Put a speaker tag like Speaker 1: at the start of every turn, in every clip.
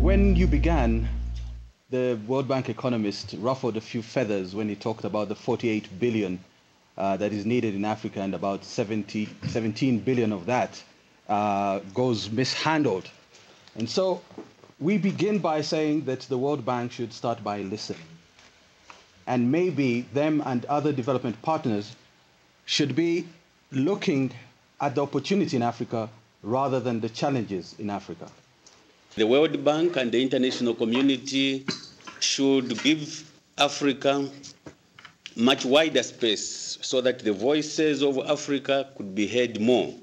Speaker 1: When you began, the World Bank economist ruffled a few feathers when he talked about the 48 billion that is needed in Africa, and about 17 billion of that goes mishandled. And so we begin by saying that the World Bank should start by listening. And maybe them and other development partners should be looking at the opportunity in Africa rather than the challenges in Africa.
Speaker 2: The World Bank and the international community should give Africa much wider space so that the voices of Africa could be heard more.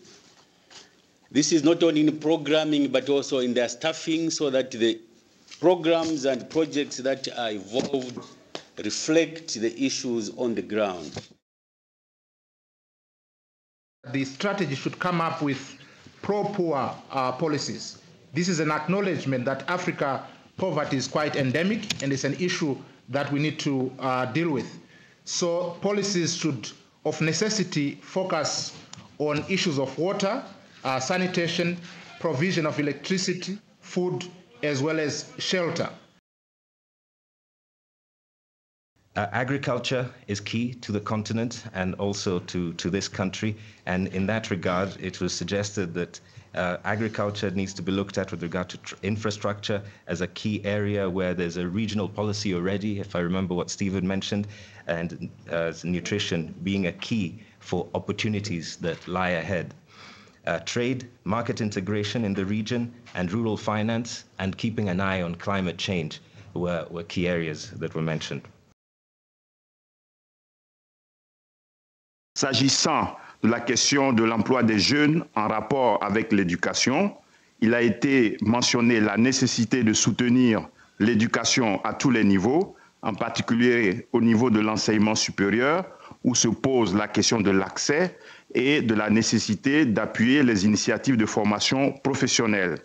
Speaker 2: This is not only in programming, but also in their staffing, so that the programs and projects that are involved reflect the issues on the ground.
Speaker 3: The strategy should come up with pro-poor policies. This is an acknowledgement that Africa poverty is quite endemic, and it's an issue that we need to deal with. So policies should, of necessity, focus on issues of water, sanitation, provision of electricity, food, as well as shelter.
Speaker 4: Agriculture is key to the continent and also to this country, and in that regard it was suggested that agriculture needs to be looked at with regard to infrastructure as a key area where there's a regional policy already, if I remember what Stephen mentioned, and nutrition being a key for opportunities that lie ahead. Trade, market integration in the region, and rural finance, and keeping an eye on climate change were key areas that were mentioned.
Speaker 5: S'agissant de la question de l'emploi des jeunes en rapport avec l'éducation, il a été mentionné la nécessité de soutenir l'éducation à tous les niveaux, en particulier au niveau de l'enseignement supérieur, où se pose la question de l'accès et de la nécessité d'appuyer les initiatives de formation professionnelle.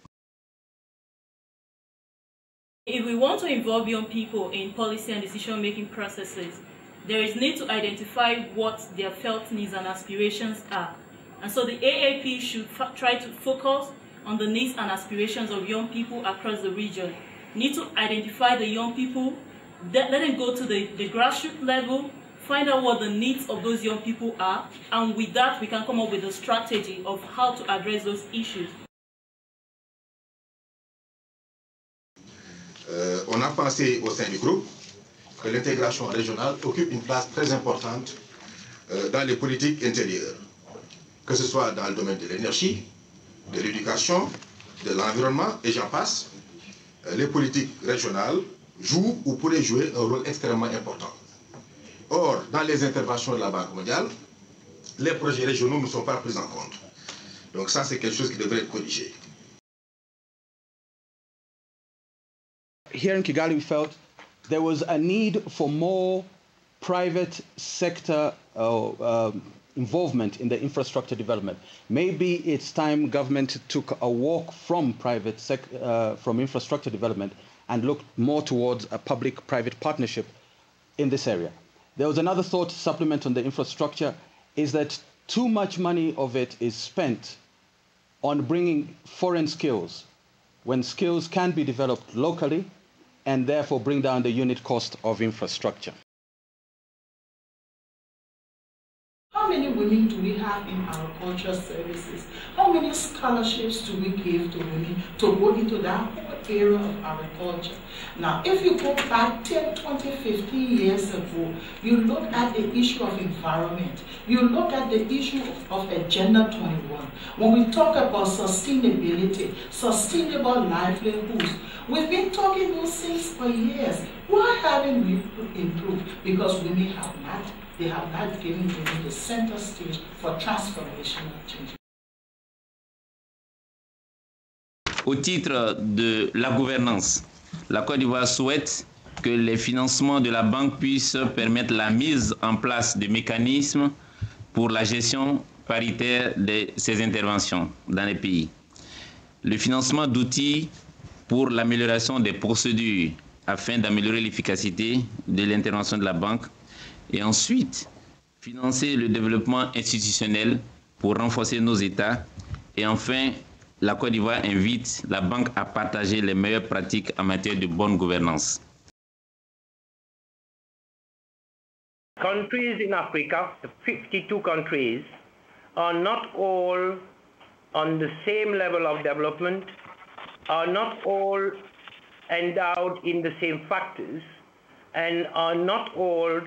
Speaker 6: If we want to involve young people in policy and decision-making processes, there is need to identify what their felt needs and aspirations are. And so the AAP should try to focus on the needs and aspirations of young people across the region. Need to identify the young people, let them go to the grassroots level, find out what the needs of those young people are, and with that we can come up with a strategy of how to address those issues.
Speaker 7: On a pensé au sein du groupe que l'intégration régionale occupe une place très importante dans les politiques intérieures, que ce soit dans le domaine de l'énergie, de l'éducation, de l'environnement, et j'en passe. Les politiques régionales jouent ou pourraient jouer un rôle extrêmement important. Or, dans les interventions de la Banque mondiale, les projets régionaux ne sont pas pris en compte. Donc ça, c'est quelque chose qui devrait être corrigé.
Speaker 1: Here in Kigali, we felt there was a need for more private sector involvement in the infrastructure development. Maybe it's time government took a walk from from infrastructure development and looked more towards a public-private partnership in this area. There was another thought supplement on the infrastructure, is that too much money of it is spent on bringing foreign skills, when skills can be developed locally and therefore bring down the unit cost of infrastructure.
Speaker 8: How many women do we have in our cultural services? How many scholarships do we give to women to go into that whole area of agriculture? Now, if you go back 10, 20, 15 years ago, you look at the issue of environment, you look at the issue of Agenda 21. When we talk about sustainability, sustainable livelihoods, we've been talking those things for years. Why haven't we improved? Because women have not. They have not given women the center stage for transformational change.
Speaker 9: Au titre de la gouvernance, la Côte d'Ivoire souhaite que les financements de la banque puissent permettre la mise en place de mécanismes pour la gestion paritaire de ces interventions dans les pays. Le financement d'outils pour l'amélioration des procédures afin d'améliorer l'efficacité de l'intervention de la banque, et ensuite financer le développement institutionnel pour renforcer nos États. Et enfin, la Côte d'Ivoire invite la banque à partager les meilleures pratiques en matière de bonne gouvernance.
Speaker 10: Countries in Africa, the 52 countries, are not all on the same level of development, are not all endowed in the same factors, and are not all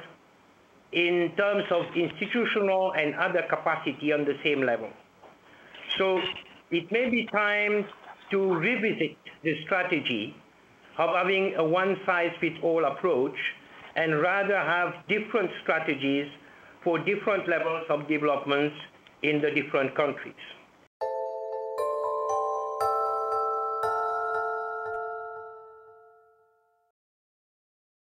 Speaker 10: in terms of institutional and other capacity on the same level. So it may be time to revisit the strategy of having a one-size-fits-all approach and rather have different strategies for different levels of development in the different countries.